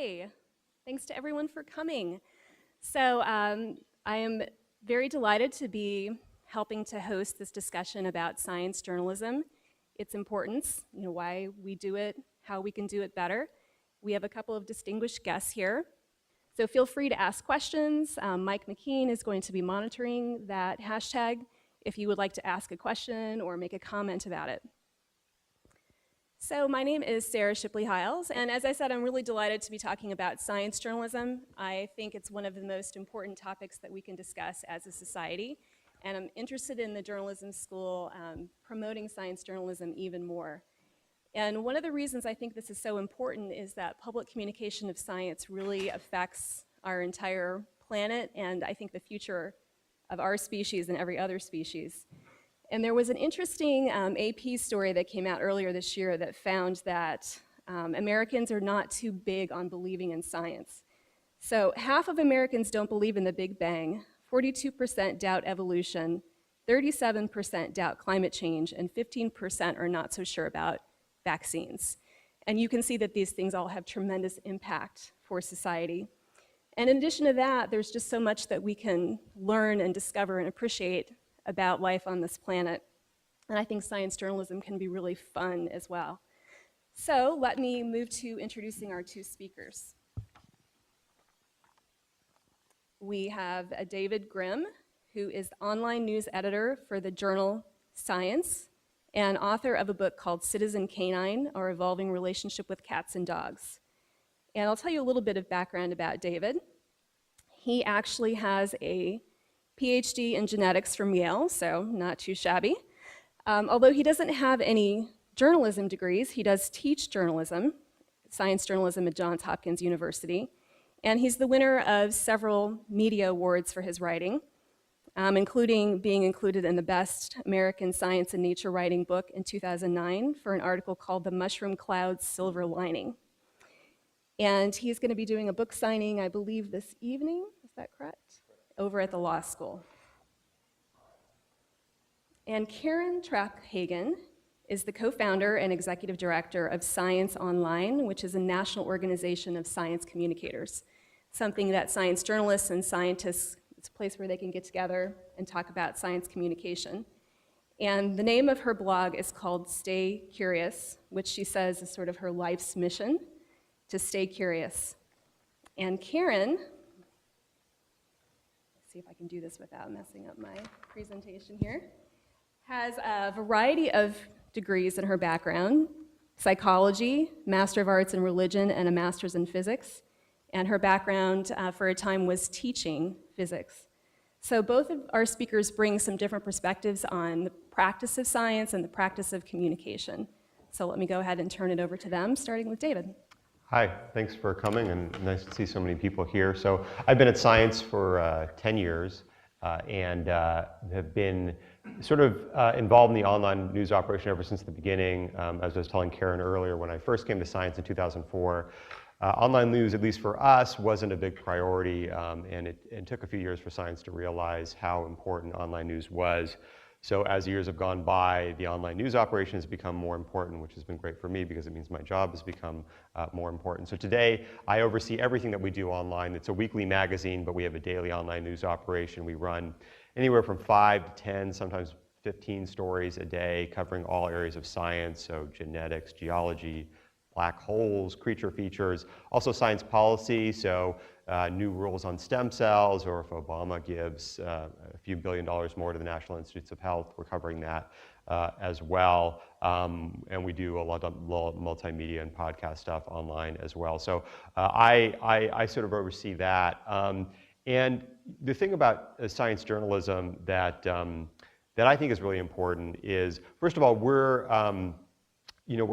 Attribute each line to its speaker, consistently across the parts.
Speaker 1: Hi, thanks to everyone for coming. So I am very delighted to be helping to host this discussion about science journalism, its importance, why we do it, how we can do it better. We have a couple of distinguished guests here. So feel free to ask questions. Mike McKean is going to be monitoring that hashtag if you would like to ask a question or make a comment about it. So my name is Sarah Shipley-Hiles, and as I said, I'm really delighted to be talking about science journalism. I think it's one of the most important topics that we can discuss as a society, and I'm interested in the journalism school promoting science journalism even more. And one of the reasons I think this is so important is that public communication of science really affects our entire planet, and I think the future of our species and every other species. And there was an interesting AP story that came out earlier this year that found that Americans are not too big on believing in science. So half of Americans don't believe in the Big Bang, 42% doubt evolution, 37% doubt climate change, and 15% are not so sure about vaccines. And you can see that these things all have tremendous impact for society. And in addition to that, there's just so much that we can learn and discover and appreciate about life on this planet. And I think science journalism can be really fun as well. So let me move to introducing our two speakers. We have David Grimm, who is online news editor for the journal Science and author of a book called Citizen Canine, Our Evolving Relationship with Cats and Dogs. And I'll tell you a little bit of background about David. He actually has a PhD in genetics from Yale, so not too shabby. Although he doesn't have any journalism degrees, he does teach journalism, science journalism at Johns Hopkins University, and he's the winner of several media awards for his writing, including being included in the Best American Science and Nature Writing book in 2009 for an article called The Mushroom Cloud's Silver Lining. And he's going to be doing a book signing, I believe, this evening, is that correct? Over at the law school. And Karyn Traphagen is the co-founder and executive director of ScienceOnline, which is a national organization of science communicators, something that science journalists and scientists, it's a place where they can get together and talk about science communication. And the name of her blog is called Stay Curious, which she says is sort of her life's mission, to stay curious. And Karyn, see if I can do this without messing up my presentation here, has a variety of degrees in her background: psychology, Master of Arts in Religion, and a Master's in Physics. And her background for a time was teaching physics. So both of our speakers bring some different perspectives on the practice of science and the practice of communication. So let me go ahead and turn it over to them, starting with David.
Speaker 2: Hi, thanks for coming, and nice to see so many people here. So I've been at Science for 10 years and have been sort of involved in the online news operation ever since the beginning. As I was telling Karyn earlier, when I first came to Science in 2004, online news, at least for us, wasn't a big priority, and it took a few years for Science to realize how important online news was. So as years have gone by, the online news operation has become more important, which has been great for me because it means my job has become more important. So today, I oversee everything that we do online. It's a weekly magazine, but we have a daily online news operation. We run anywhere from 5 to 10, sometimes 15 stories a day, covering all areas of science, so genetics, geology, black holes, creature features, also science policy, so new rules on stem cells, or if Obama gives a few $1 billion more to the National Institutes of Health, we're covering that as well. And we do a lot of multimedia and podcast stuff online as well. So I sort of oversee that. And the thing about science journalism that I think is really important is, first of all, we're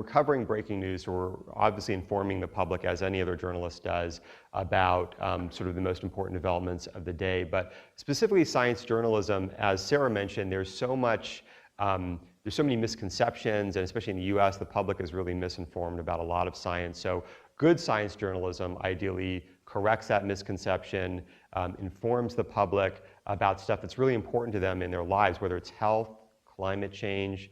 Speaker 2: covering breaking news, so we're obviously informing the public, as any other journalist does, about sort of the most important developments of the day. But specifically science journalism, as Sarah mentioned, there's so many misconceptions, and especially in the US, the public is really misinformed about a lot of science. So good science journalism ideally corrects that misconception, informs the public about stuff that's really important to them in their lives, whether it's health, climate change,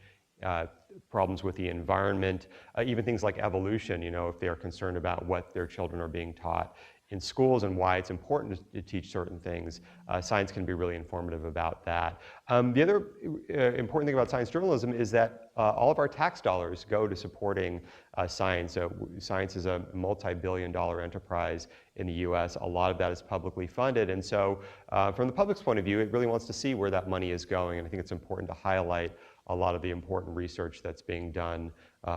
Speaker 2: problems with the environment, even things like evolution, you know, if they are concerned about what their children are being taught in schools and why it's important to teach certain things. Science can be really informative about that. The other important thing about science journalism is that all of our tax dollars go to supporting science. Science is a multi-billion-dollar enterprise in the US. A lot of that is publicly funded. And so from the public's point of view, it really wants to see where that money is going. And I think it's important to highlight a lot of the important research that's being done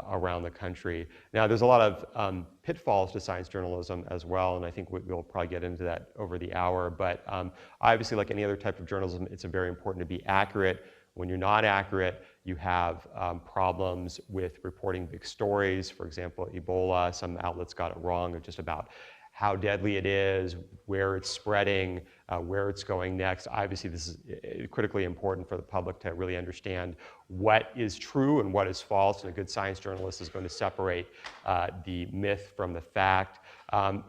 Speaker 2: around the country. Now, there's a lot of pitfalls to science journalism as well, and I think we'll probably get into that over the hour. But obviously, like any other type of journalism, it's very important to be accurate. When you're not accurate, you have problems with reporting big stories. For example, Ebola, some outlets got it wrong just about how deadly it is, where it's spreading, where it's going next. Obviously, this is critically important for the public to really understand what is true and what is false, and a good science journalist is going to separate the myth from the fact.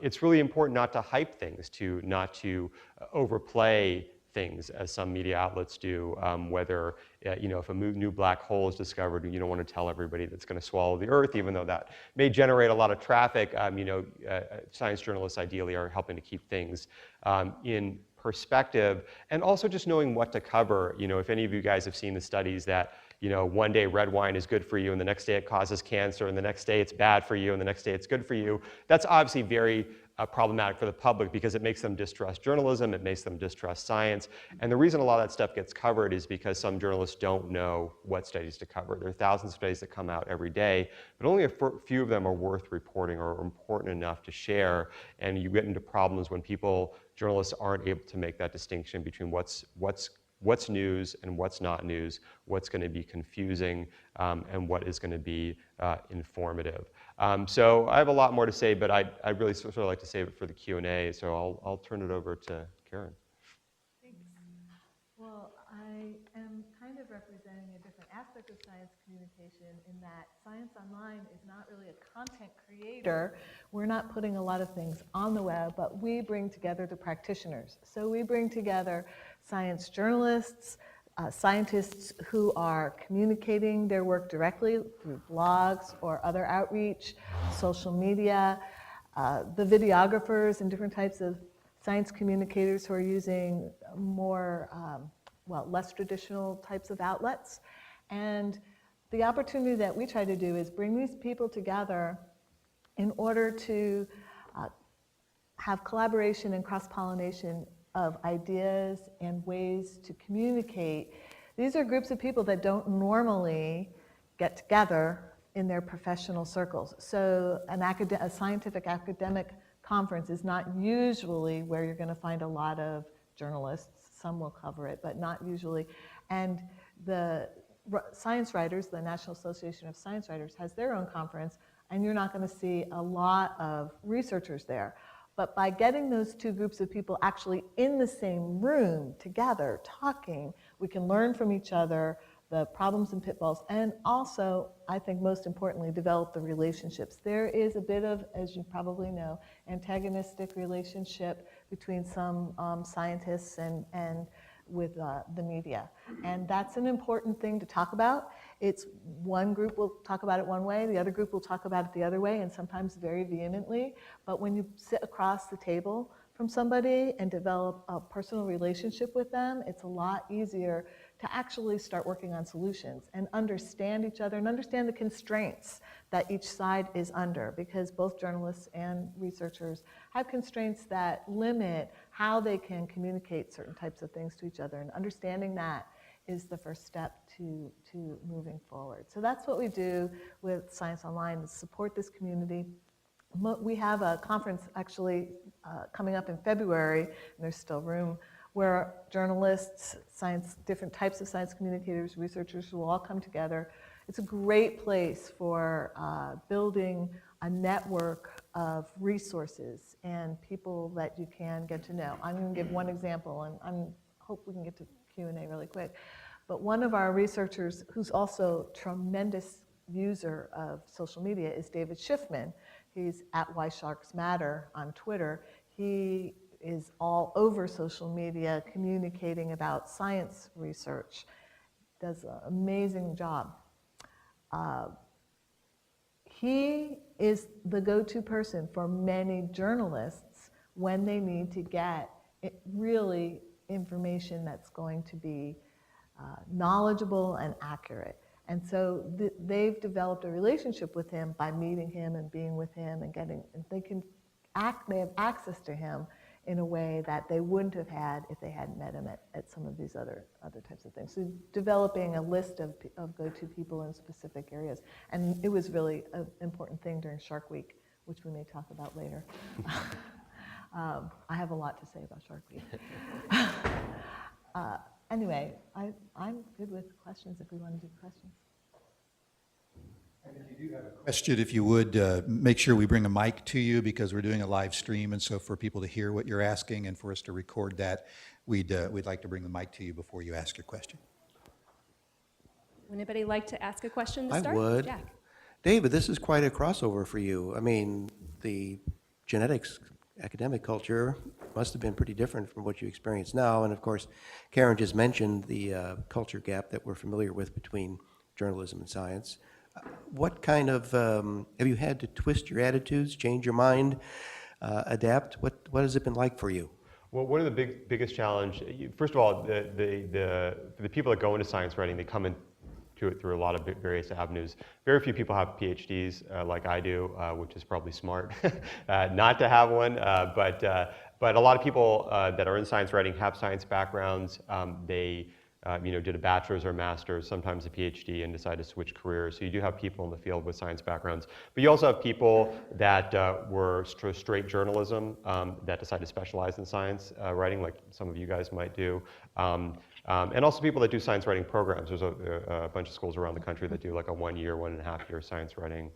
Speaker 2: It's really important not to hype things, not to overplay things, as some media outlets do, whether, you know, if a new black hole is discovered, you don't want to tell everybody that's going to swallow the Earth, even though that may generate a lot of traffic. You know, science journalists ideally are helping to keep things in perspective, and also just knowing what to cover. You know, if any of you guys have seen the studies that, you know, one day red wine is good for you, and the next day it causes cancer, and the next day it's bad for you, and the next day it's good for you, that's obviously very problematic for the public because it makes them distrust journalism, it makes them distrust science. And the reason a lot of that stuff gets covered is because some journalists don't know what studies to cover. There are thousands of studies that come out every day, but only a few of them are worth reporting or important enough to share. And you get into problems when journalists aren't able to make that distinction between what's news and what's not news, what's going to be confusing, and what is going to be informative. So I have a lot more to say, but I'd really sort of like to save it for the Q&A, so I'll turn it over to Karyn.
Speaker 3: Thanks. Well, I am kind of representing a different aspect of science communication in that ScienceOnline is not really a content creator. We're not putting a lot of things on the web, but we bring together the practitioners. So we bring together science journalists, scientists who are communicating their work directly through blogs or other outreach, social media, the videographers and different types of science communicators who are using more, less traditional types of outlets. And the opportunity that we try to do is bring these people together in order to have collaboration and cross-pollination of ideas and ways to communicate. These are groups of people that don't normally get together in their professional circles. So a scientific academic conference is not usually where you're going to find a lot of journalists. Some will cover it, but not usually. And the science writers, the National Association of Science Writers, has their own conference, and you're not going to see a lot of researchers there. But by getting those two groups of people actually in the same room together, talking, we can learn from each other the problems and pitfalls, and also, I think most importantly, develop the relationships. There is a bit of, as you probably know, antagonistic relationship between some scientists and with the media. And that's an important thing to talk about. It's one group will talk about it one way, the other group will talk about it the other way, and sometimes very vehemently. But when you sit across the table from somebody and develop a personal relationship with them, it's a lot easier to actually start working on solutions and understand each other and understand the constraints that each side is under, because both journalists and researchers have constraints that limit how they can communicate certain types of things to each other, and understanding that is the first step to moving forward. So that's what we do with ScienceOnline, is support this community. We have a conference actually coming up in February, and there's still room, where journalists, different types of science communicators, researchers will all come together. It's a great place for building a network of resources and people that you can get to know. I'm going to give one example, and I hope we can get to Q&A really quick. But one of our researchers, who's also a tremendous user of social media, is David Schiffman. He's at Why Sharks Matter on Twitter. He is all over social media communicating about science research. Does an amazing job. he is the go-to person for many journalists when they need to get really information that's going to be knowledgeable and accurate. And so they've developed a relationship with him by meeting him and being with him and they have access to him in a way that they wouldn't have had if they hadn't met him at some of these other types of things. So developing a list of go-to people in specific areas. And it was really an important thing during Shark Week, which we may talk about later. I have a lot to say about Shark Week. Anyway, I'm good with questions if we want to do questions.
Speaker 4: And if you do have a question, if you would, make sure we bring a mic to you because we're doing a live stream, and so for people to hear what you're asking and for us to record that, we'd like to bring the mic to you before you ask your question.
Speaker 1: Would anybody like to ask a question to start?
Speaker 5: I would.
Speaker 1: Jack.
Speaker 5: David, this is quite a crossover for you. I mean, the genetics academic culture must have been pretty different from what you experience now. And of course, Karyn just mentioned the culture gap that we're familiar with between journalism and science. What kind of, have you had to twist your attitudes, change your mind, adapt? What has it been like for you?
Speaker 2: Well, one of the biggest challenge, first of all, the people that go into science writing, they come into it through a lot of various avenues. Very few people have PhDs like I do, which is probably smart not to have one. But a lot of people that are in science writing have science backgrounds. They did a bachelor's or master's, sometimes a PhD, and decide to switch careers. So you do have people in the field with science backgrounds. But you also have people that were straight journalism that decide to specialize in science writing, like some of you guys might do. And also people that do science writing programs. There's a bunch of schools around the country that do like a 1 year, 1.5 year science writing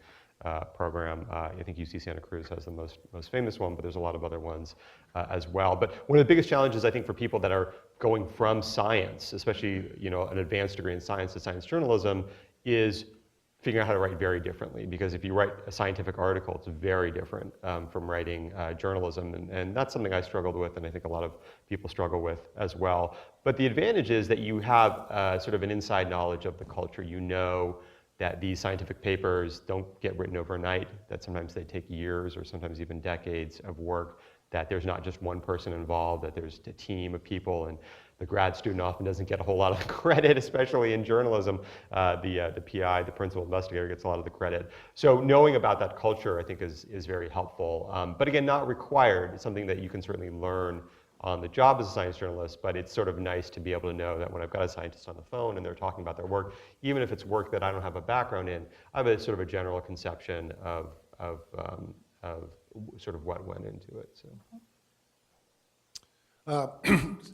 Speaker 2: program. I think UC Santa Cruz has the most famous one, but there's a lot of other ones as well. But one of the biggest challenges, I think, for people that are going from science, especially an advanced degree in science to science journalism, is figuring out how to write very differently. Because if you write a scientific article, it's very different from writing journalism. And that's something I struggled with, and I think a lot of people struggle with as well. But the advantage is that you have sort of an inside knowledge of the culture. You know that these scientific papers don't get written overnight, that sometimes they take years or sometimes even decades of work, that there's not just one person involved, that there's a team of people, and the grad student often doesn't get a whole lot of credit, especially in journalism. The PI, the principal investigator, gets a lot of the credit. So knowing about that culture, I think, is very helpful. But again, not required. It's something that you can certainly learn on the job as a science journalist, but it's sort of nice to be able to know that when I've got a scientist on the phone and they're talking about their work, even if it's work that I don't have a background in, I have a sort of a general conception of sort of what went into it. So.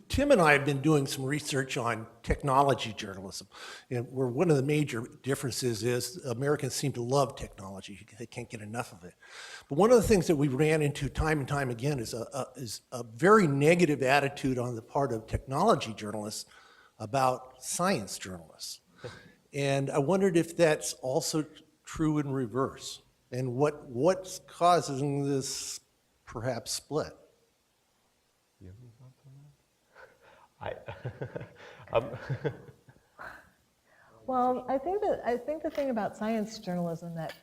Speaker 6: Tim and I have been doing some research on technology journalism, and where one of the major differences is Americans seem to love technology. They can't get enough of it. But one of the things that we ran into time and time again is a very negative attitude on the part of technology journalists about science journalists. And I wondered if that's also true in reverse, and what's causing this perhaps split.
Speaker 3: Well, I think the thing about science journalism that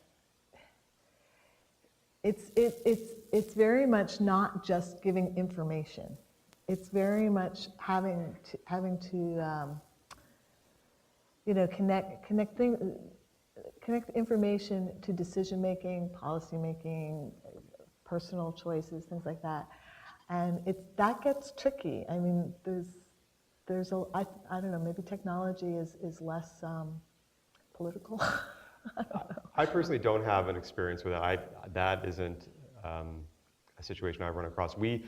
Speaker 3: it's very much not just giving information. It's very much having to connect information to decision making, policy making, personal choices, things like that. And that gets tricky. I mean, I don't know, maybe technology is less political. I don't know.
Speaker 2: I personally don't have an experience with that. That isn't a situation I've run across. We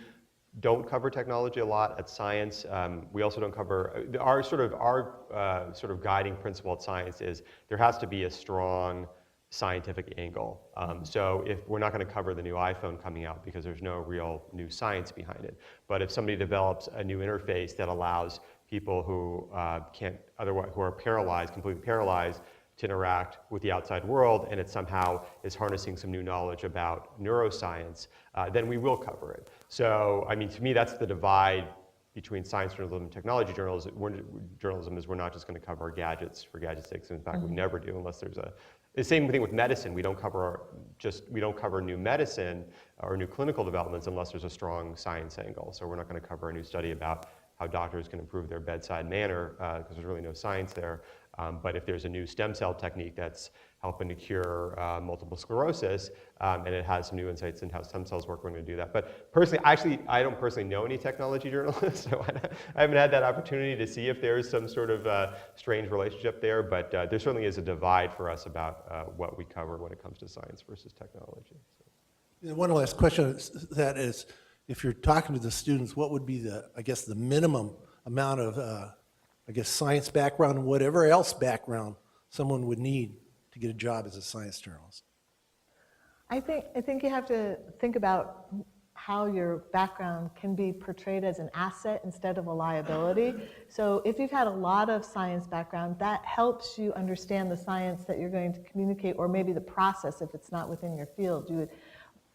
Speaker 2: don't cover technology a lot at Science. We also don't cover, our sort of guiding principle at Science is there has to be a strong scientific angle. So if we're not going to cover the new iPhone coming out because there's no real new science behind it, but if somebody develops a new interface that allows people who who are paralyzed, completely paralyzed, to interact with the outside world, and it somehow is harnessing some new knowledge about neuroscience, then we will cover it. So, I mean, to me, that's the divide between science journalism and technology journalism is we're not just going to cover gadgets for gadget's sake. In fact, we never do unless there's a. The same thing with medicine. We don't cover new medicine or new clinical developments unless there's a strong science angle. So we're not going to cover a new study about how doctors can improve their bedside manner because there's really no science there. But if there's a new stem cell technique that's helping to cure multiple sclerosis, and it has some new insights into how stem cells work, we're going to do that. But personally, actually, I don't personally know any technology journalists, so I haven't had that opportunity to see if there's some sort of strange relationship there. But there certainly is a divide for us about what we cover when it comes to science versus technology. So.
Speaker 6: One last question that is, if you're talking to the students, what would be the minimum amount of science background and whatever else background someone would need to get a job as a science journalist?
Speaker 3: I think you have to think about how your background can be portrayed as an asset instead of a liability. So if you've had a lot of science background, that helps you understand the science that you're going to communicate, or maybe the process if it's not within your field. You would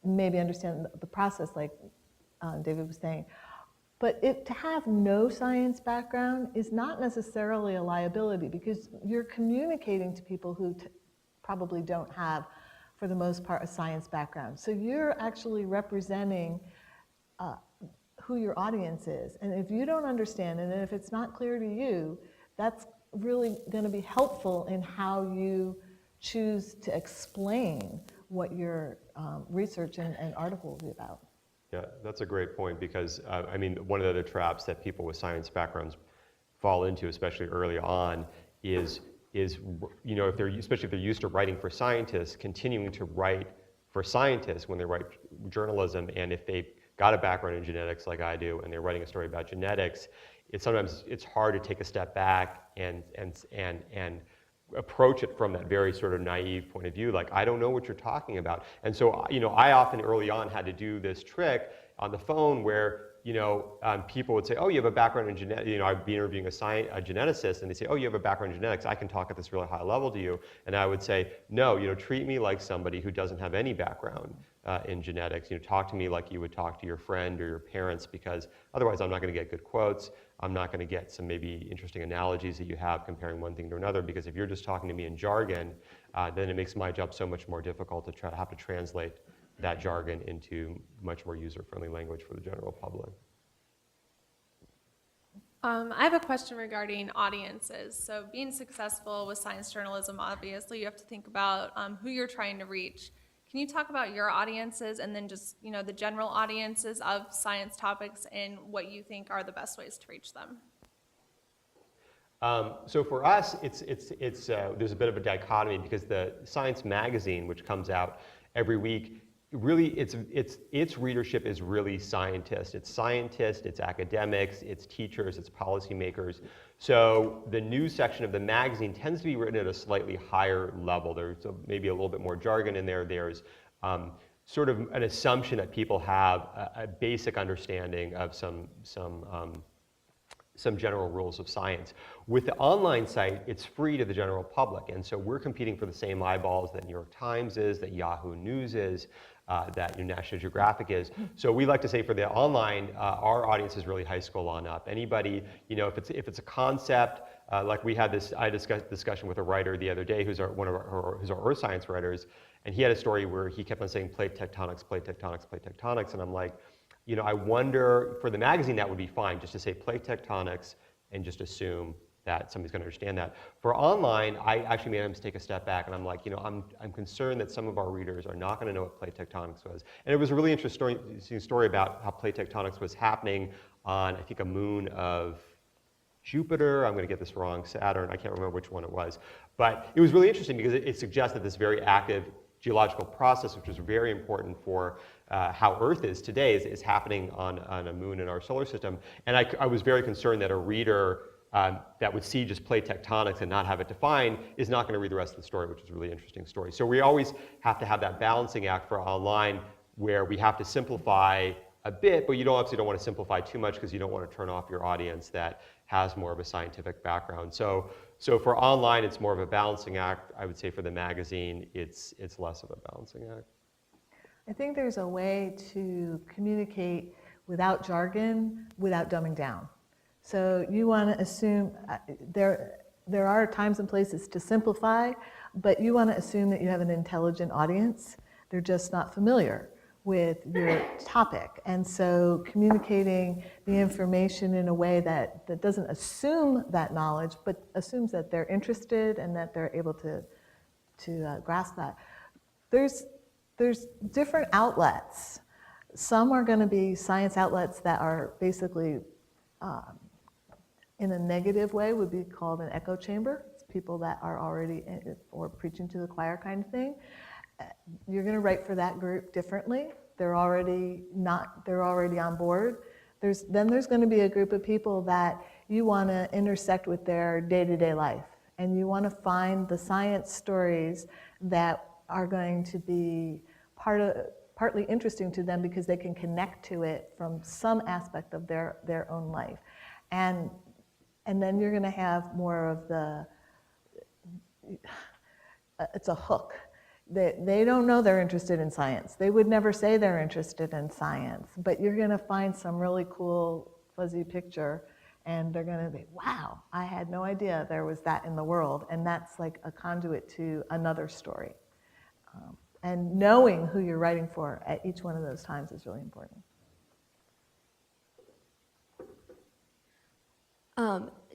Speaker 3: maybe understand the process, like David was saying. But to have no science background is not necessarily a liability, because you're communicating to people who probably don't have, for the most part, a science background. So you're actually representing who your audience is. And if you don't understand it, and if it's not clear to you, that's really going to be helpful in how you choose to explain what your research and article will be about.
Speaker 2: Yeah, that's a great point, because I mean, one of the other traps that people with science backgrounds fall into, especially early on, is especially if they're used to writing for scientists, continuing to write for scientists when they write journalism, and if they've got a background in genetics like I do, and they're writing a story about genetics, sometimes it's hard to take a step back and approach it from that very sort of naive point of view, like, I don't know what you're talking about. And so, I often early on had to do this trick on the phone where, people would say, oh, you have a background in genetics. I'd be interviewing a geneticist, and they say, oh, you have a background in genetics. I can talk at this really high level to you. And I would say, no, treat me like somebody who doesn't have any background in genetics. Talk to me like you would talk to your friend or your parents, because otherwise I'm not going to get good quotes. I'm not going to get some maybe interesting analogies that you have comparing one thing to another, because if you're just talking to me in jargon, then it makes my job so much more difficult to have to translate that jargon into much more user-friendly language for the general public.
Speaker 7: I have a question regarding audiences. So being successful with science journalism, obviously you have to think about who you're trying to reach. Can you talk about your audiences, and then just the general audiences of science topics, and what you think are the best ways to reach them?
Speaker 2: So for us, there's a bit of a dichotomy, because the Science magazine, which comes out every week, really its readership is really scientists. It's academics, it's teachers, it's policymakers. So the news section of the magazine tends to be written at a slightly higher level. There's maybe a little bit more jargon in there. There's sort of an assumption that people have a basic understanding of some general rules of science. With the online site, it's free to the general public, and so we're competing for the same eyeballs that New York Times is, that Yahoo News is, that National Geographic is. So we like to say for the online, our audience is really high school on up. Anybody, if it's a concept, like I discussed discussion with a writer the other day who's our earth science writers, and he had a story where he kept on saying plate tectonics, plate tectonics, plate tectonics, and I'm like, I wonder, for the magazine that would be fine, just to say plate tectonics and just assume that somebody's going to understand that. For online, I actually made them take a step back, and I'm like, I'm concerned that some of our readers are not going to know what plate tectonics was. And it was a really interesting story about how plate tectonics was happening on, I think, a moon of Jupiter. I'm going to get this wrong, Saturn, I can't remember which one it was. But it was really interesting because it suggested this very active geological process, which was very important for how Earth is today, is happening on a moon in our solar system. And I was very concerned that a reader that would see just plate tectonics and not have it defined is not going to read the rest of the story, which is a really interesting story. So we always have to have that balancing act for online, where we have to simplify a bit, but you obviously don't want to simplify too much, because you don't want to turn off your audience that has more of a scientific background. So for online, it's more of a balancing act. I would say for the magazine, it's less of a balancing act.
Speaker 3: I think there's a way to communicate without jargon, without dumbing down. So you want to assume, there are times and places to simplify, but you want to assume that you have an intelligent audience. They're just not familiar with your topic. And so communicating the information in a way that doesn't assume that knowledge, but assumes that they're interested and that they're able to grasp that. There's different outlets. Some are going to be science outlets that are basically, in a negative way, would be called an echo chamber. It's people that are already, or preaching to the choir kind of thing. You're going to write for that group differently. They're already on board. Then there's going to be a group of people that you want to intersect with their day-to-day life. And you want to find the science stories that are going to be partly interesting to them because they can connect to it from some aspect of their own life. And then you're going to have more of it's a hook. They don't know they're interested in science. They would never say they're interested in science, but you're going to find some really cool fuzzy picture and they're going to be, wow, I had no idea there was that in the world. And that's like a conduit to another story. And knowing who you're writing for at each one of those times is really important.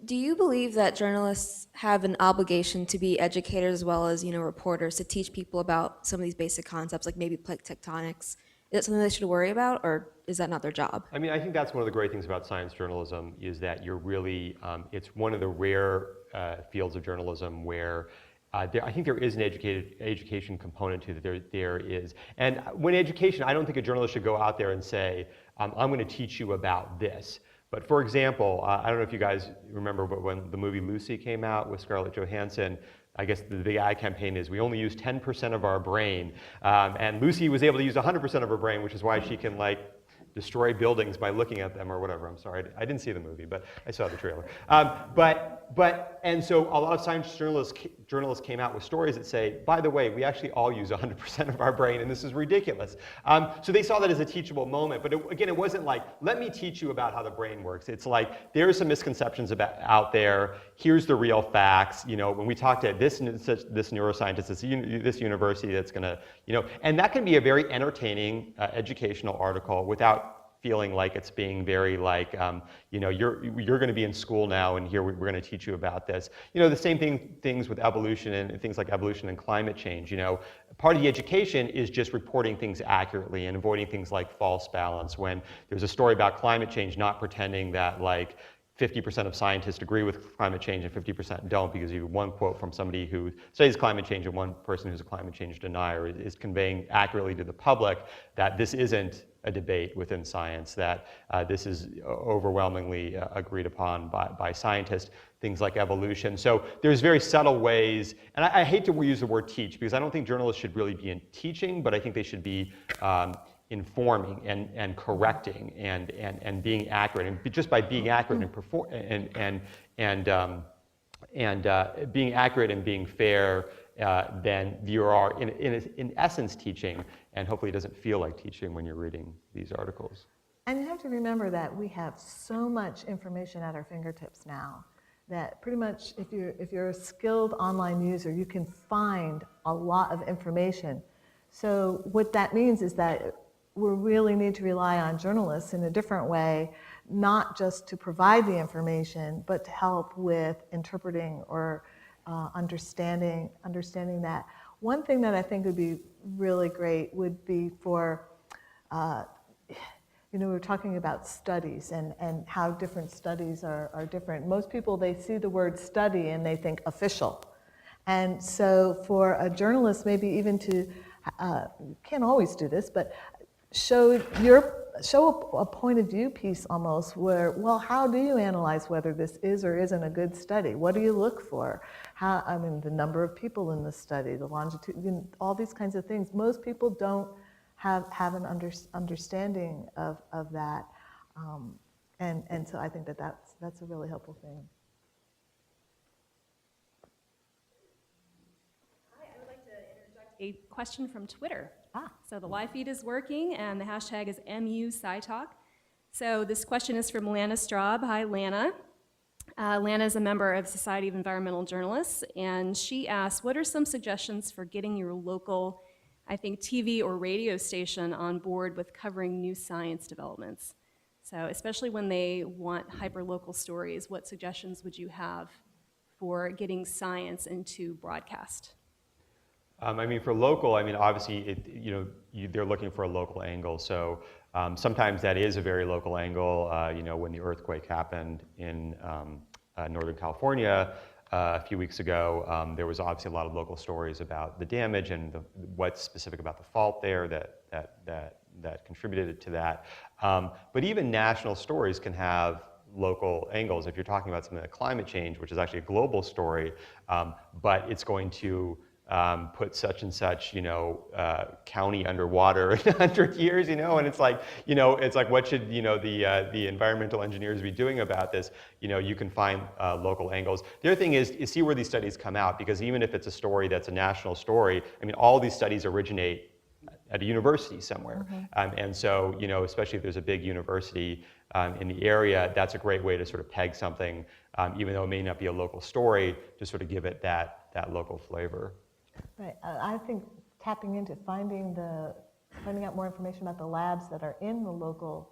Speaker 8: Do you believe that journalists have an obligation to be educators as well as, reporters, to teach people about some of these basic concepts, like maybe plate tectonics? Is that something they should worry about, or is that not their job?
Speaker 2: I mean, I think that's one of the great things about science journalism is that you're really, it's one of the rare fields of journalism where I think there is an education component to it. There is. And when education, I don't think a journalist should go out there and say, I'm going to teach you about this. But for example, I don't know if you guys remember, but when the movie Lucy came out with Scarlett Johansson, I guess the big ad campaign is we only use 10% of our brain. And Lucy was able to use 100% of her brain, which is why she can destroy buildings by looking at them or whatever. I'm sorry, I didn't see the movie, but I saw the trailer. And so a lot of science journalists came out with stories that say, by the way, we actually all use 100% of our brain, and this is ridiculous. So they saw that as a teachable moment, but again, it wasn't like, let me teach you about how the brain works. It's like, there are some misconceptions out there. Here's the real facts. When we talk to this neuroscientist, this university that's going to, and that can be a very entertaining educational article without feeling like it's being very you're going to be in school now and here we're going to teach you about this. The same things with evolution and things like evolution and climate change. Part of the education is just reporting things accurately and avoiding things like false balance. When there's a story about climate change, not pretending that 50% of scientists agree with climate change and 50% don't, because you have one quote from somebody who studies climate change and one person who's a climate change denier is conveying accurately to the public that this isn't a debate within science, that this is overwhelmingly agreed upon by scientists, things like evolution. So there's very subtle ways, and I hate to use the word teach, because I don't think journalists should really be in teaching, but I think they should be informing and correcting and being accurate. And just by being accurate and being accurate and being fair, then you are in essence teaching, and hopefully it doesn't feel like teaching when you're reading these articles.
Speaker 3: And you have to remember that we have so much information at our fingertips now that pretty much if you're a skilled online user, you can find a lot of information. So what that means is that we really need to rely on journalists in a different way, not just to provide the information, but to help with interpreting or understanding that. One thing that I think would be really great would be for, we were talking about studies and how different studies are different. Most people, they see the word study and they think official. And so for a journalist, maybe even to, can't always do this, but show a point of view piece almost where, well, how do you analyze whether this is or isn't a good study? What do you look for? The number of people in the study, the longitude, all these kinds of things. Most people don't have an understanding of that. And so I think that's a really helpful thing.
Speaker 1: Hi, I would like to interject a question from Twitter. So the live feed is working, and the hashtag is MUSciTalk. So this question is from Lana Straub. Hi, Lana. Lana is a member of Society of Environmental Journalists, and she asks, what are some suggestions for getting your local, I think, TV or radio station on board with covering new science developments? So especially when they want hyper-local stories, what suggestions would you have for getting science into broadcast?
Speaker 2: I mean, for local, I mean, obviously, they're looking for a local angle. So sometimes that is a very local angle. When the earthquake happened in Northern California a few weeks ago, there was obviously a lot of local stories about the damage and what's specific about the fault there that contributed to that. But even national stories can have local angles. If you're talking about something like climate change, which is actually a global story, but it's going to put such and such, county underwater in 100 years, and it's like, what should, the environmental engineers be doing about this? You can find local angles. The other thing is see where these studies come out, because even if it's a story that's a national story, I mean, all these studies originate at a university somewhere. And so, especially if there's a big university in the area, that's a great way to sort of peg something, even though it may not be a local story, to sort of give it that local flavor.
Speaker 3: Right. I think tapping into finding out more information about the labs that are in the local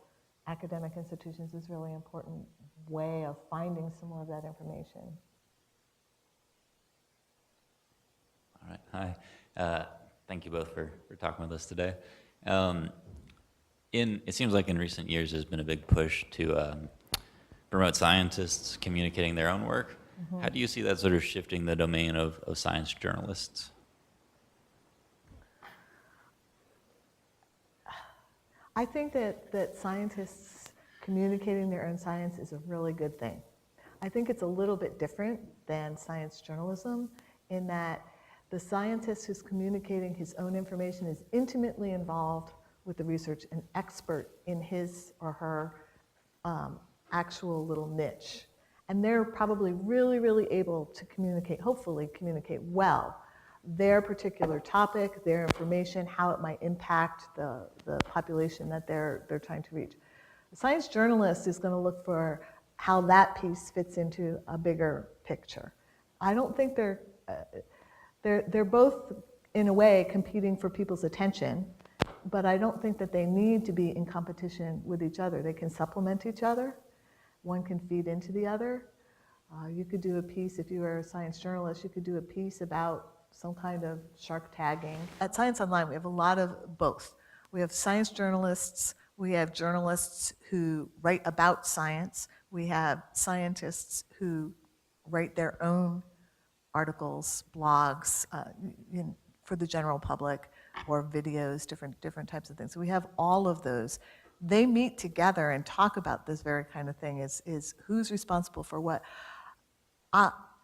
Speaker 3: academic institutions is a really important way of finding some more of that information.
Speaker 9: All right. Hi. Thank you both for talking with us today. It seems like in recent years there's been a big push to promote scientists communicating their own work. How do you see that sort of shifting the domain of science journalists?
Speaker 3: I think that scientists communicating their own science is a really good thing. I think it's a little bit different than science journalism in that the scientist who's communicating his own information is intimately involved with the research, an expert in his or her actual little niche. And they're probably really, really able to hopefully communicate well, their particular topic, their information, how it might impact the population that they're trying to reach. The science journalist is going to look for how that piece fits into a bigger picture. I don't think they're both, in a way, competing for people's attention, but I don't think that they need to be in competition with each other. They can supplement each other. One can feed into the other. You could do a piece, if you were a science journalist, you could do a piece about some kind of shark tagging. At ScienceOnline, we have a lot of both. We have science journalists, we have journalists who write about science, we have scientists who write their own articles, blogs for the general public, or videos, different types of things. So we have all of those. They meet together and talk about this very kind of thing, is who's responsible for what.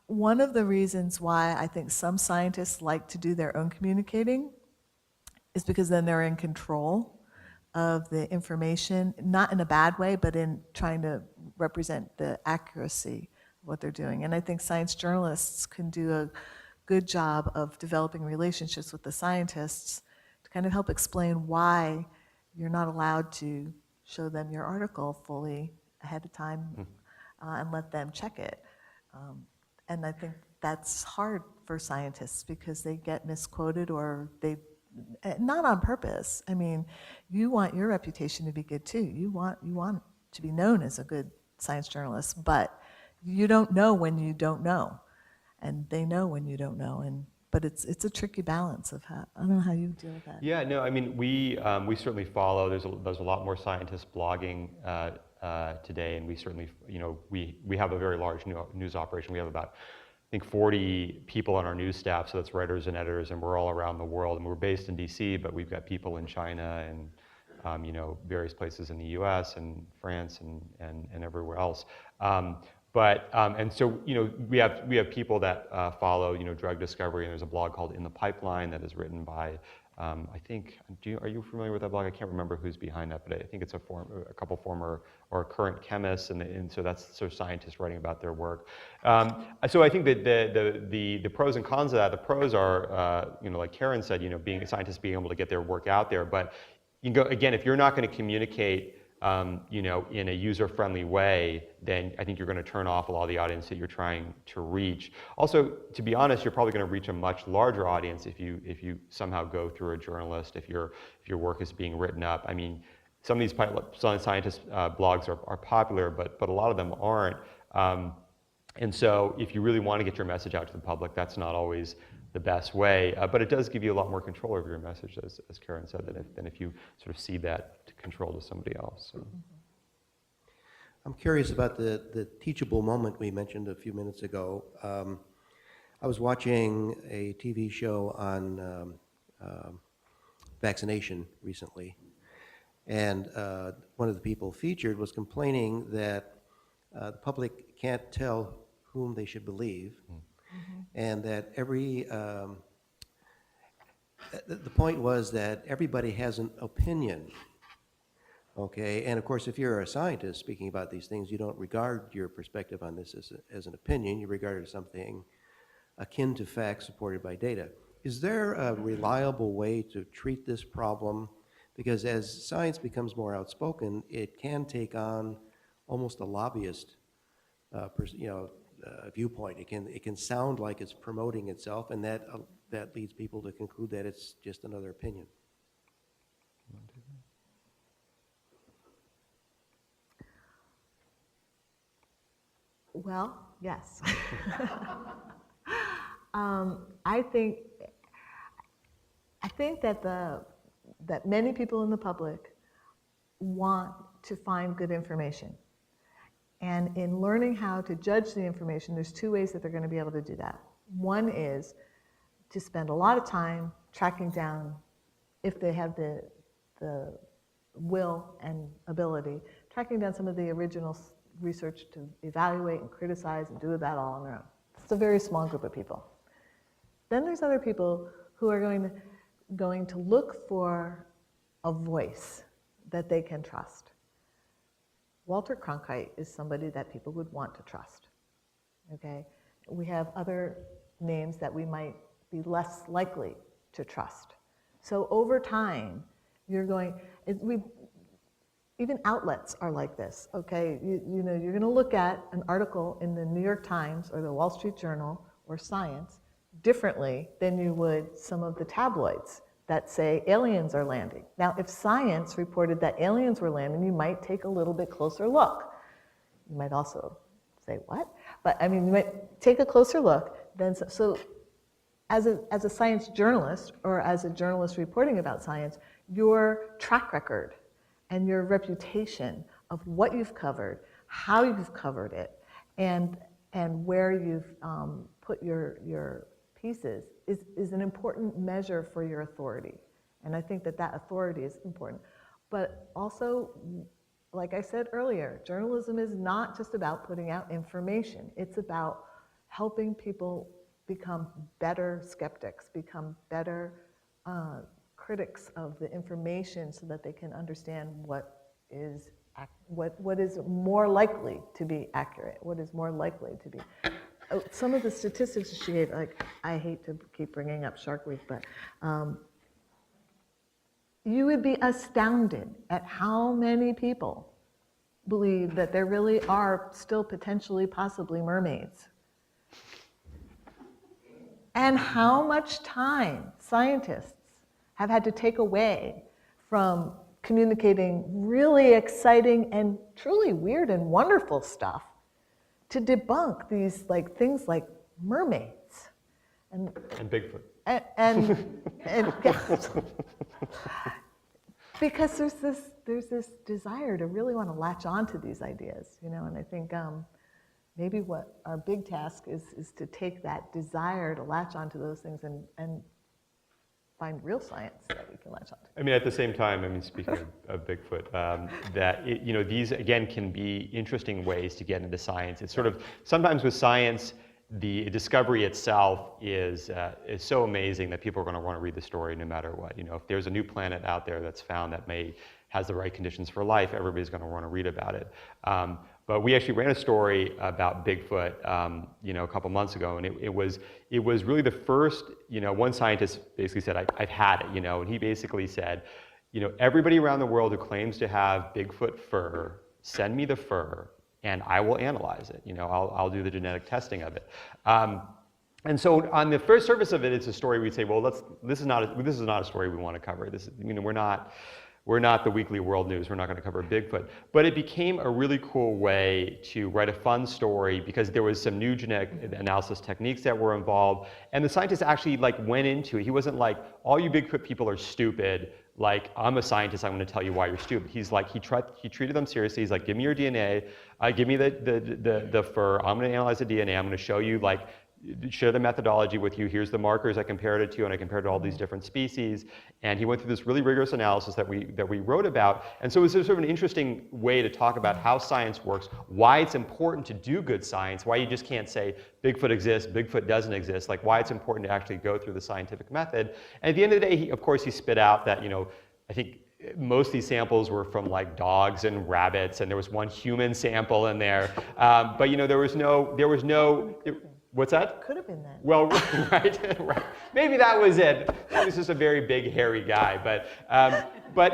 Speaker 3: One of the reasons why I think some scientists like to do their own communicating is because then they're in control of the information, not in a bad way, but in trying to represent the accuracy of what they're doing. And I think science journalists can do a good job of developing relationships with the scientists to kind of help explain why you're not allowed to show them your article fully ahead of time and let them check it. And I think that's hard for scientists because they get misquoted or they, not on purpose. I mean, you want your reputation to be good too. You want to be known as a good science journalist, but you don't know when you don't know. And they know when you don't know. But it's a tricky balance of how, I don't know how you deal with that.
Speaker 2: Yeah, no, I mean, we certainly follow, there's a lot more scientists blogging today, and we certainly, we have a very large news operation. We have about, I think, 40 people on our news staff, so that's writers and editors, and we're all around the world. And we're based in DC, but we've got people in China and, various places in the US and France and everywhere else. And so, we have people that follow, drug discovery, and there's a blog called In the Pipeline that is written by, I think, are you familiar with that blog? I can't remember who's behind that, but I think it's a couple former or current chemists, and so that's sort of scientists writing about their work. So I think that the pros and cons of that, the pros are, like Karyn said, being a scientist, being able to get their work out there, but again, if you're not going to communicate in a user-friendly way, then I think you're going to turn off a lot of the audience that you're trying to reach. Also, to be honest, you're probably going to reach a much larger audience if you somehow go through a journalist, if your work is being written up. I mean, some of these scientist blogs are popular, but a lot of them aren't. And so if you really want to get your message out to the public, that's not always the best way, but it does give you a lot more control over your message, as Karyn said, than if you sort of cede that control to somebody else. So.
Speaker 5: I'm curious about the teachable moment we mentioned a few minutes ago. I was watching a TV show on vaccination recently, and one of the people featured was complaining that the public can't tell whom they should believe, and that the point was that everybody has an opinion, okay? And of course, if you're a scientist speaking about these things, you don't regard your perspective on this as an opinion, you regard it as something akin to facts supported by data. Is there a reliable way to treat this problem? Because as science becomes more outspoken, it can take on almost a lobbyist viewpoint. It can sound like it's promoting itself, and that leads people to conclude that it's just another opinion.
Speaker 3: Well, yes. I think that many people in the public want to find good information. And in learning how to judge the information, there's two ways that they're going to be able to do that. One is to spend a lot of time tracking down, if they have the will and ability, tracking down some of the original research to evaluate and criticize and do that all on their own. It's a very small group of people. Then there's other people who are going to look for a voice that they can trust. Walter Cronkite is somebody that people would want to trust, okay? We have other names that we might be less likely to trust. So over time, even outlets are like this, okay? You're gonna look at an article in the New York Times or the Wall Street Journal or Science differently than you would some of the tabloids that say aliens are landing. Now, if Science reported that aliens were landing, you might take a little bit closer look. You might also say, what? But I mean, you might take a closer look. So as a science journalist or as a journalist reporting about science, your track record and your reputation of what you've covered, how you've covered it, and where you've put your pieces is an important measure for your authority. And I think that authority is important. But also, like I said earlier, journalism is not just about putting out information. It's about helping people become better skeptics, become better critics of the information so that they can understand what is more likely to be accurate, what is more likely to be. Some of the statistics she gave, like, I hate to keep bringing up Shark Week, but you would be astounded at how many people believe that there really are still potentially, possibly mermaids. And how much time scientists have had to take away from communicating really exciting and truly weird and wonderful stuff to debunk these things like mermaids and
Speaker 2: Bigfoot.
Speaker 3: And because there's this desire to really want to latch on to these ideas, and I think maybe what our big task is to take that desire to latch onto those things and find real science that we can latch onto.
Speaker 2: I mean, at the same time, speaking of Bigfoot, these again can be interesting ways to get into science. It's sort of, sometimes with science, the discovery itself is so amazing that people are going to want to read the story no matter what. If there's a new planet out there that's found that has the right conditions for life, everybody's going to want to read about it. But we actually ran a story about Bigfoot, a couple months ago, and it was really the first. One scientist basically said, "I've had it," and he basically said, everybody around the world who claims to have Bigfoot fur, send me the fur, and I will analyze it. I'll do the genetic testing of it. And so on the first surface of it, it's a story we'd say, well, this is not a story we want to cover. We're not the Weekly World News. We're not going to cover Bigfoot. But it became a really cool way to write a fun story because there was some new genetic analysis techniques that were involved. And the scientist actually went into it. He wasn't like, all you Bigfoot people are stupid. Like, I'm a scientist, I'm going to tell you why you're stupid. He's like, he treated them seriously. He's like, give me your DNA, give me the fur. I'm going to analyze the DNA. I'm going to show you share the methodology with you. Here's the markers I compared it to, and I compared it to all these different species. And he went through this really rigorous analysis that we wrote about. And so it was sort of an interesting way to talk about how science works, why it's important to do good science, why you just can't say Bigfoot exists, Bigfoot doesn't exist, why it's important to actually go through the scientific method. And at the end of the day, of course, he spit out that, I think most of these samples were from dogs and rabbits, and there was one human sample in there. But there was no. What's that?
Speaker 3: Could have been that.
Speaker 2: Well, right. Maybe that was it. He was just a very big, hairy guy. But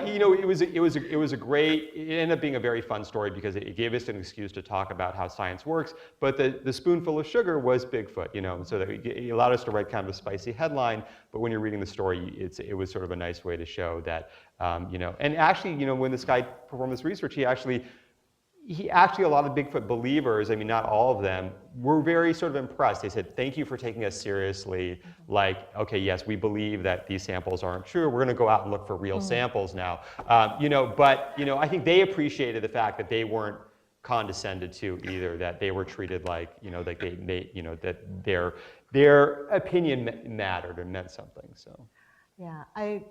Speaker 2: it was a great. It ended up being a very fun story because it gave us an excuse to talk about how science works. But the spoonful of sugar was Bigfoot, so that it allowed us to write kind of a spicy headline. But when you're reading the story, it was sort of a nice way to show that, And actually, when this guy performed this research, he actually, a lot of Bigfoot believers, not all of them, were very sort of impressed. They said, thank you for taking us seriously. Okay, yes, we believe that these samples aren't true. We're going to go out and look for real samples now. But I think they appreciated the fact that they weren't condescended to either, that they were treated that their opinion mattered and meant something. So.
Speaker 3: Yeah, I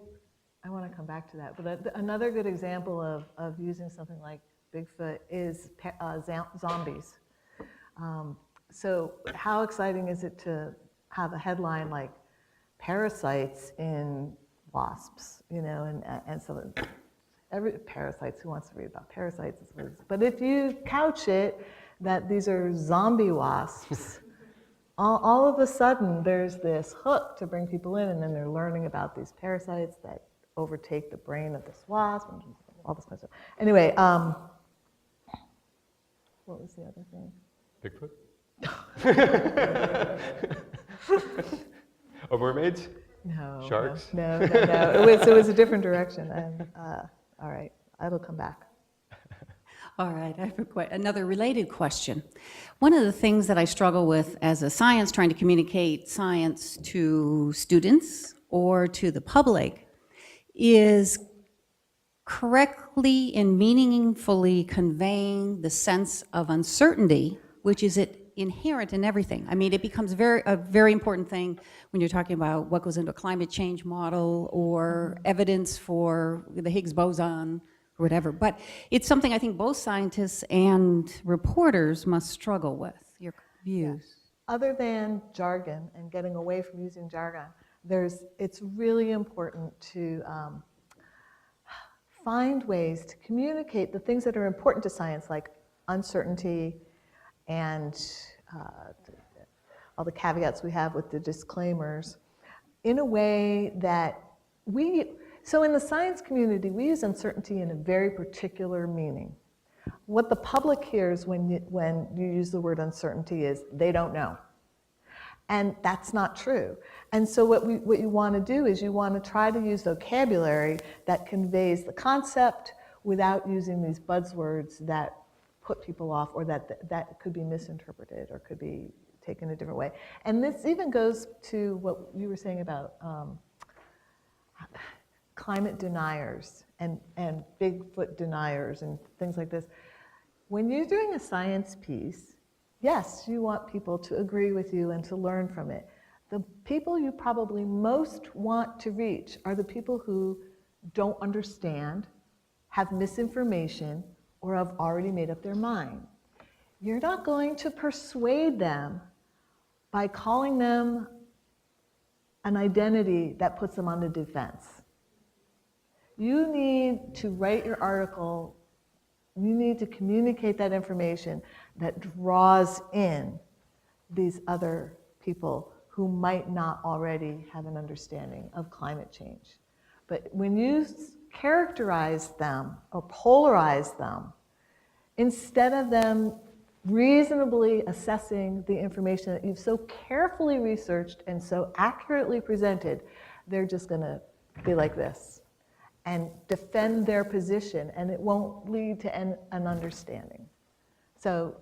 Speaker 3: want to come back to that. But another good example of using something like Bigfoot is zombies. So how exciting is it to have a headline like parasites in wasps, and so parasites, who wants to read about parasites? But if you couch it that these are zombie wasps, all of a sudden there's this hook to bring people in, and then they're learning about these parasites that overtake the brain of this wasp, and all this kind of stuff. Anyway, what was the other thing?
Speaker 2: Bigfoot? Oh, mermaids?
Speaker 3: No.
Speaker 2: Sharks?
Speaker 3: No. It was a different direction. All right, it'll come back.
Speaker 10: All right, I have another related question. One of the things that I struggle with as a science, trying to communicate science to students or to the public, is correctly and meaningfully conveying the sense of uncertainty, which is inherent in everything. It becomes a very important thing when you're talking about what goes into a climate change model or evidence for the Higgs boson or whatever. But it's something I think both scientists and reporters must struggle with. Your views?
Speaker 3: Yeah. Other than jargon and getting away from using jargon, it's really important to find ways to communicate the things that are important to science, like uncertainty and all the caveats we have with the disclaimers, in a way that so in the science community, we use uncertainty in a very particular meaning. What the public hears when you use the word uncertainty is they don't know. And that's not true. And so what you want to do is you want to try to use vocabulary that conveys the concept without using these buzzwords that put people off, or that could be misinterpreted or could be taken a different way. And this even goes to what you were saying about climate deniers and Bigfoot deniers and things like this. When you're doing a science piece, yes, you want people to agree with you and to learn from it. The people you probably most want to reach are the people who don't understand, have misinformation, or have already made up their mind. You're not going to persuade them by calling them an identity that puts them on the defense. You need to write your article, you need to communicate that information that draws in these other people who might not already have an understanding of climate change. But when you characterize them or polarize them instead of them reasonably assessing the information that you've so carefully researched and so accurately presented. They're just going to be like this and defend their position, and it won't lead to an understanding. So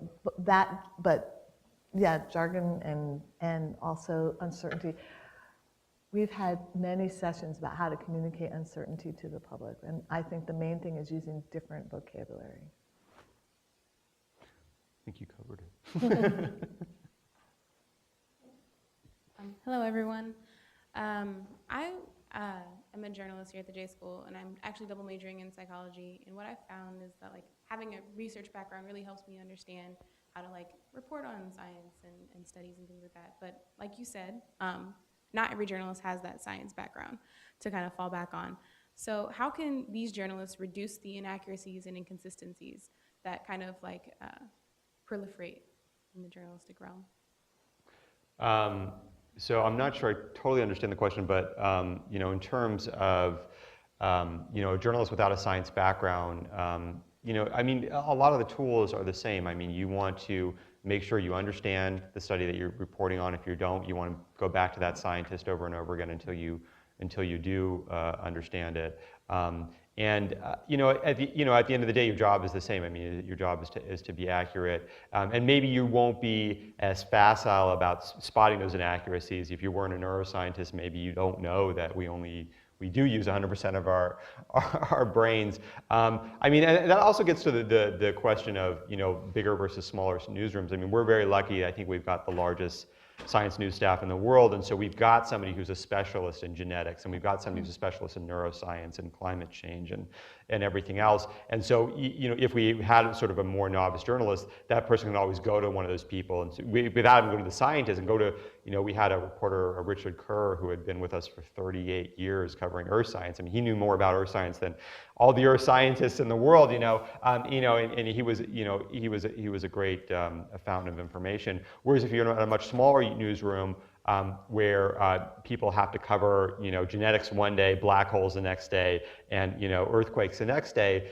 Speaker 3: yeah, jargon and also uncertainty. We've had many sessions about how to communicate uncertainty to the public, and I think the main thing is using different vocabulary.
Speaker 2: I think you covered it.
Speaker 11: Hello, everyone. I am a journalist here at the J School, and I'm actually double majoring in psychology. And what I've found is that having a research background really helps me understand how to report on science and studies and things like that. But like you said, not every journalist has that science background to kind of fall back on. So how can these journalists reduce the inaccuracies and inconsistencies that kind of proliferate in the journalistic realm?
Speaker 2: So I'm not sure I totally understand the question, but in terms of a journalist without a science background, a lot of the tools are the same. I mean, you want to make sure you understand the study that you're reporting on. If you don't, you want to go back to that scientist over and over again until you do understand it. At the end of the day, your job is the same. I mean, your job is to be accurate, and maybe you won't be as facile about spotting those inaccuracies. If you weren't a neuroscientist, maybe you don't know that we do use 100% of our brains. And that also gets to the question of bigger versus smaller newsrooms. I mean, we're very lucky. I think we've got the largest science news staff in the world, and so we've got somebody who's a specialist in genetics, and we've got somebody who's a specialist in neuroscience and climate change and everything else. And so if we had sort of a more novice journalist, that person can always go to one of those people, and so without even going to the scientist, and go to we had a reporter, Richard Kerr, who had been with us for 38 years covering earth science. I mean, he knew more about earth science than all the earth scientists in the world, and he was a great fountain of information. Whereas if you're in a much smaller newsroom, where people have to cover genetics one day, black holes the next day, and earthquakes the next day,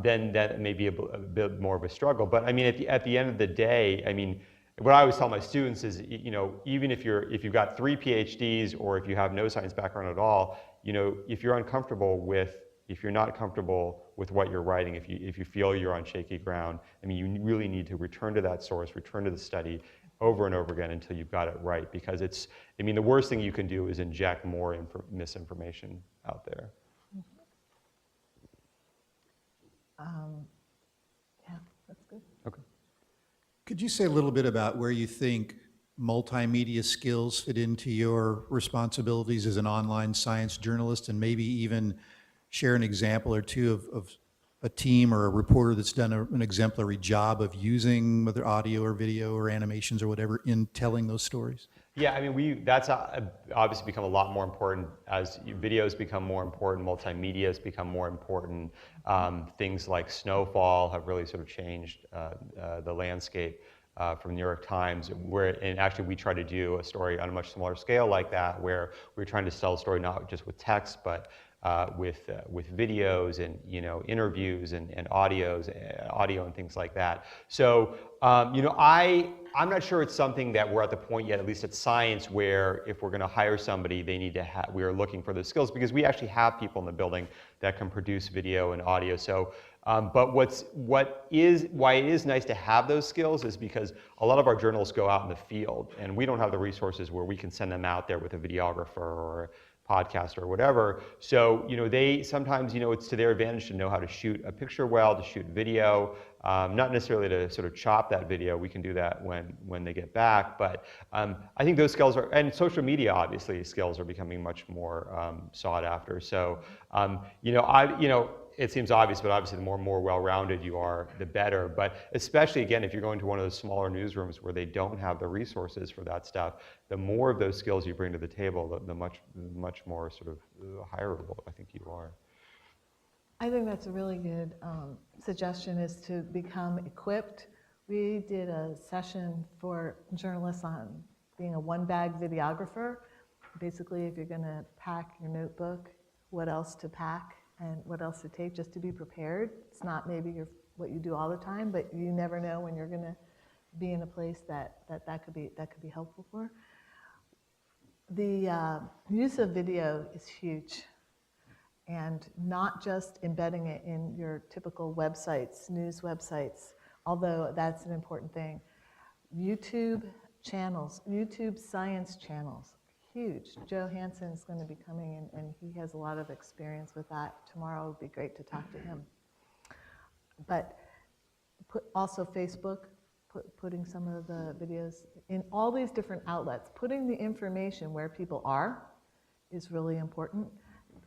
Speaker 2: then that may be a bit more of a struggle. But I mean, at the end of the day, I mean, what I always tell my students is, even if you've got 3 PhDs or if you have no science background at all, if you're not comfortable with what you're writing, if you feel you're on shaky ground, I mean, you really need to return to that source, return to the study over and over again until you've got it right, because the worst thing you can do is inject more misinformation out there.
Speaker 3: Yeah, that's good.
Speaker 2: Okay.
Speaker 4: Could you say a little bit about where you think multimedia skills fit into your responsibilities as an online science journalist, and maybe even share an example or two of a team or a reporter that's done an exemplary job of using whether audio or video or animations or whatever in telling those stories?
Speaker 2: Yeah, I mean, that's obviously become a lot more important as videos become more important, multimedia has become more important. Things like snowfall have really sort of changed the landscape from the New York Times, and actually we try to do a story on a much smaller scale like that, where we're trying to tell a story not just with text, but with videos and interviews and audio and things like that. So I'm not sure it's something that we're at the point yet, at least at Science, where if we're going to hire somebody, they need to we are looking for those skills, because we actually have people in the building that can produce video and audio. So, but why it is nice to have those skills is because a lot of our journalists go out in the field, and we don't have the resources where we can send them out there with a videographer or podcast or whatever. So, they sometimes, it's to their advantage to know how to shoot a picture well, to shoot video, not necessarily to sort of chop that video. We can do that when they get back. But I think those skills and social media, obviously, skills are becoming much more sought after. So, it seems obvious, but obviously the more well-rounded you are, the better. But especially, again, if you're going to one of those smaller newsrooms where they don't have the resources for that stuff, the more of those skills you bring to the table, the much more sort of hireable I think you are.
Speaker 3: I think that's a really good suggestion, is to become equipped. We did a session for journalists on being a one-bag videographer. Basically, if you're going to pack your notebook, what else to pack, and what else to take, just to be prepared. It's not maybe what you do all the time, but you never know when you're going to be in a place that could be helpful for. The use of video is huge, and not just embedding it in your typical websites, news websites, although that's an important thing. YouTube channels, YouTube science channels, huge. Joe Hansen is going to be coming in, and he has a lot of experience with that. Tomorrow would be great to talk to him. But also Facebook, putting some of the videos in all these different outlets. Putting the information where people are is really important.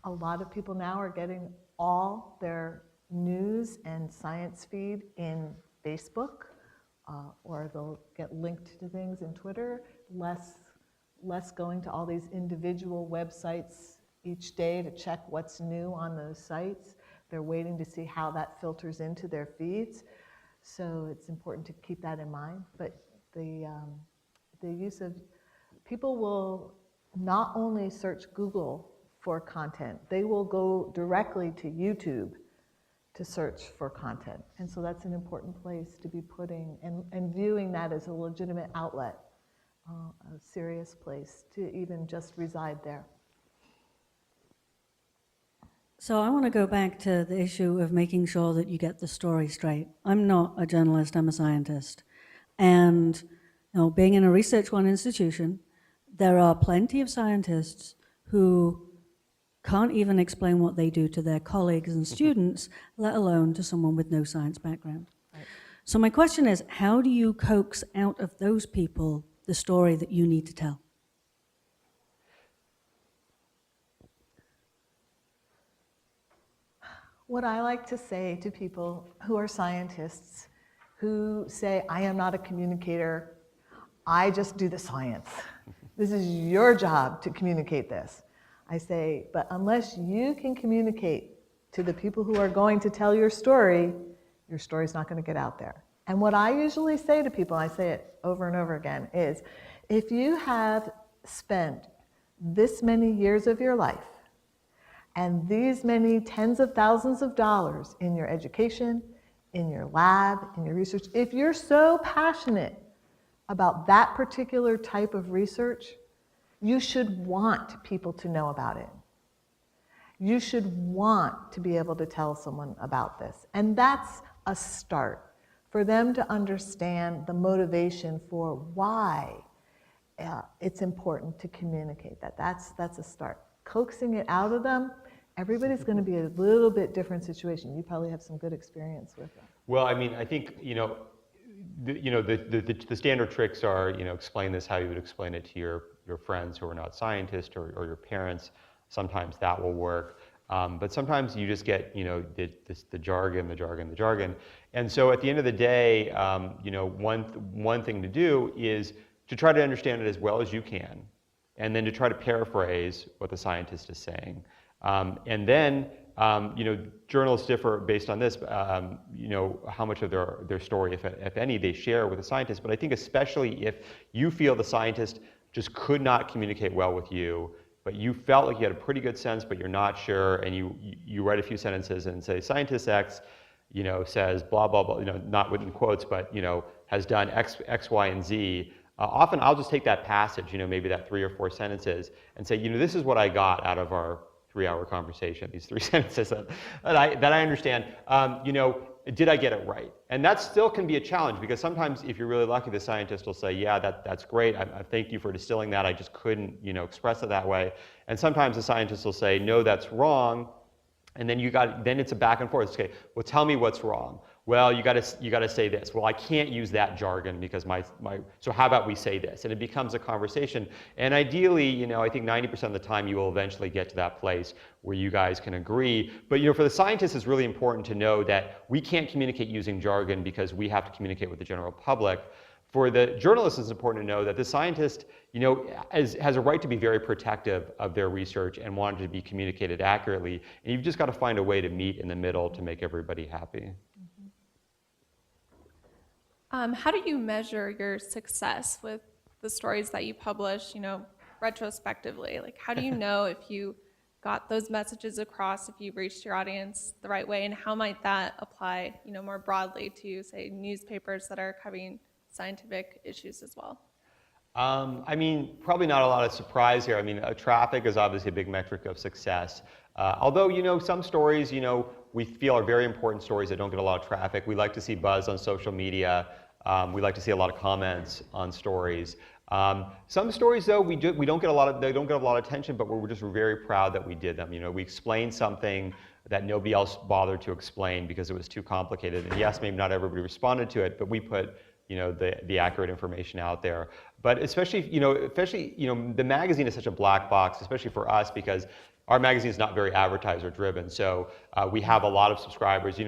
Speaker 3: A lot of people now are getting all their news and science feed in Facebook, or they'll get linked to things in Twitter, less going to all these individual websites each day to check what's new on those sites. They're waiting to see how that filters into their feeds. So it's important to keep that in mind. But the use of, people will not only search Google for content, they will go directly to YouTube to search for content. And so that's an important place to be putting and viewing that as a legitimate outlet, a serious place to even just reside there.
Speaker 12: So I want to go back to the issue of making sure that you get the story straight. I'm not a journalist, I'm a scientist. And being in a Research One institution, there are plenty of scientists who can't even explain what they do to their colleagues and students, let alone to someone with no science background.
Speaker 3: Right.
Speaker 12: So my question is, how do you coax out of those people the story that you need to tell?
Speaker 3: What I like to say to people who are scientists, who say, I am not a communicator, I just do the science. This is your job to communicate this. I say, but unless you can communicate to the people who are going to tell your story's not going to get out there. And what I usually say to people, I say it over and over again, is if you have spent this many years of your life and these many tens of thousands of dollars in your education, in your lab, in your research, if you're so passionate about that particular type of research, you should want people to know about it. You should want to be able to tell someone about this. And that's a start for them to understand the motivation for why it's important to communicate that. That's a start. Coaxing it out of them, everybody's going to be a little bit different situation. You probably have some good experience with it.
Speaker 2: Well, I mean, I think, the standard tricks are, explain this how you would explain it to your friends who are not scientists or your parents. Sometimes that will work. But sometimes you just get, the jargon. And so at the end of the day, one thing to do is to try to understand it as well as you can, and then to try to paraphrase what the scientist is saying. And then, journalists differ based on this, how much of their story, if any, they share with the scientist. But I think especially if you feel the scientist just could not communicate well with you, but you felt like you had a pretty good sense, but you're not sure, and you write a few sentences and say, scientist X, says blah, blah, blah, not within quotes, but, has done X, Y, and Z. Often I'll just take that passage, maybe that 3 or 4 sentences, and say, this is what I got out of our 3-hour conversation, these 3 sentences that I understand. Did I get it right? And that still can be a challenge, because sometimes if you're really lucky, the scientist will say, yeah, that's great. I thank you for distilling that. I just couldn't, express it that way. And sometimes the scientist will say, no, that's wrong. And then then it's a back and forth. Okay, well, tell me what's wrong. Well, you got to say this. Well, I can't use that jargon because so how about we say this? And it becomes a conversation. And ideally, I think 90% of the time you will eventually get to that place where you guys can agree. But for the scientists, it's really important to know that we can't communicate using jargon because we have to communicate with the general public. For the journalists, it's important to know that the scientist, has a right to be very protective of their research and want it to be communicated accurately. And you've just got to find a way to meet in the middle to make everybody happy.
Speaker 7: How do you measure your success with the stories that you publish, retrospectively? Like, how do you know if you got those messages across, if you reached your audience the right way, and how might that apply, more broadly to, say, newspapers that are covering scientific issues as well?
Speaker 2: I mean, probably not a lot of surprise here. I mean, traffic is obviously a big metric of success. Although, some stories, we feel are very important stories that don't get a lot of traffic. We like to see buzz on social media. We like to see a lot of comments on stories. Some stories, though, they don't get a lot of attention, but we're just very proud that we did them. We explained something that nobody else bothered to explain because it was too complicated. And yes, maybe not everybody responded to it, but we put the accurate information out there. But especially, the magazine is such a black box, especially for us, because our magazine is not very advertiser driven. So we have a lot of subscribers.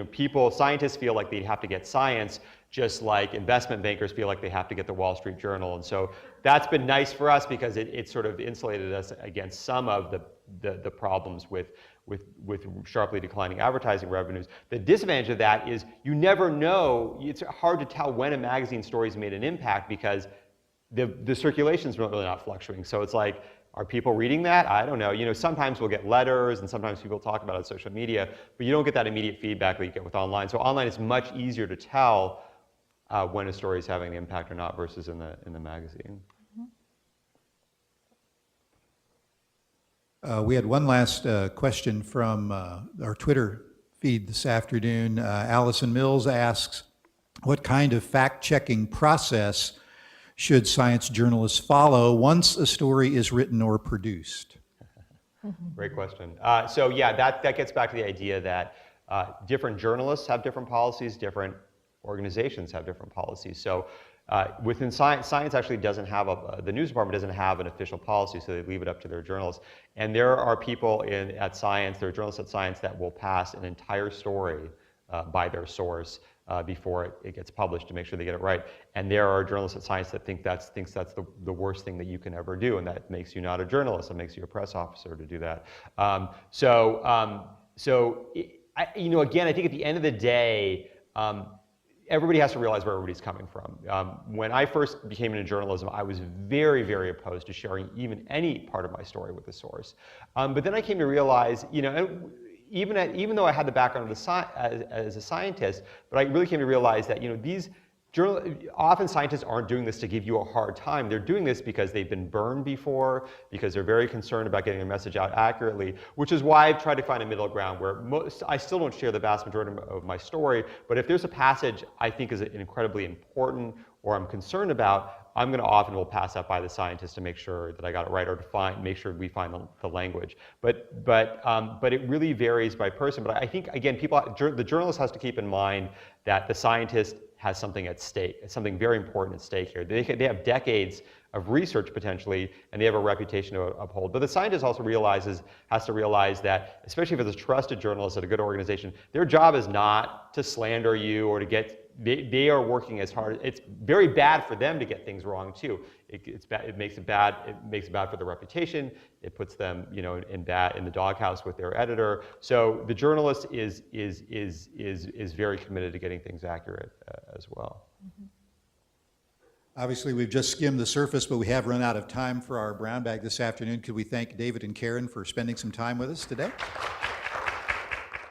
Speaker 2: Scientists feel like they have to get science, just like investment bankers feel like they have to get the Wall Street Journal. And so that's been nice for us because it sort of insulated us against some of the problems with sharply declining advertising revenues. The disadvantage of that is you never know. It's hard to tell when a magazine story's made an impact because the circulation's really not fluctuating. So it's like, are people reading that? I don't know. Sometimes we'll get letters and sometimes people talk about it on social media, but you don't get that immediate feedback that you get with online. So online is much easier to tell when a story is having an impact or not versus in the magazine.
Speaker 4: We had one last question from our Twitter feed this afternoon. Allison Mills asks, what kind of fact-checking process should science journalists follow once a story is written or produced?
Speaker 2: Great question. So yeah, that gets back to the idea that different journalists have different policies, different organizations have different policies. So within science actually doesn't have the news department doesn't have an official policy, so they leave it up to their journalists. And there are people at Science, there are journalists at Science that will pass an entire story by their source before it gets published to make sure they get it right. And there are journalists at Science that thinks that's the worst thing that you can ever do, and that makes you not a journalist, it makes you a press officer to do that. Again, I think at the end of the day, everybody has to realize where everybody's coming from. When I first became into journalism, I was very, very opposed to sharing even any part of my story with a source. But then I came to realize, even though I had the background as a scientist, but I really came to realize that often scientists aren't doing this to give you a hard time. They're doing this because they've been burned before, because they're very concerned about getting their message out accurately, which is why I've tried to find a middle ground where I still don't share the vast majority of my story, but if there's a passage I think is incredibly important or I'm concerned about, I'm going to often will pass that by the scientist to make sure that I got it right, or to make sure we find the language. But it really varies by person. But I think, again, the journalist has to keep in mind that the scientist has something at stake, something very important at stake here. They have decades of research potentially, and they have a reputation to uphold. But the scientist also has to realize that, especially if it's a trusted journalist at a good organization, their job is not to slander you or to get. They are working as hard. It's very bad for them to get things wrong too. It makes it bad. It makes it bad for their reputation. It puts them, in the doghouse with their editor. So the journalist is very committed to getting things accurate as well.
Speaker 3: Mm-hmm.
Speaker 4: Obviously, we've just skimmed the surface, but we have run out of time for our brown bag this afternoon. Could we thank David and Karyn for spending some time with us today?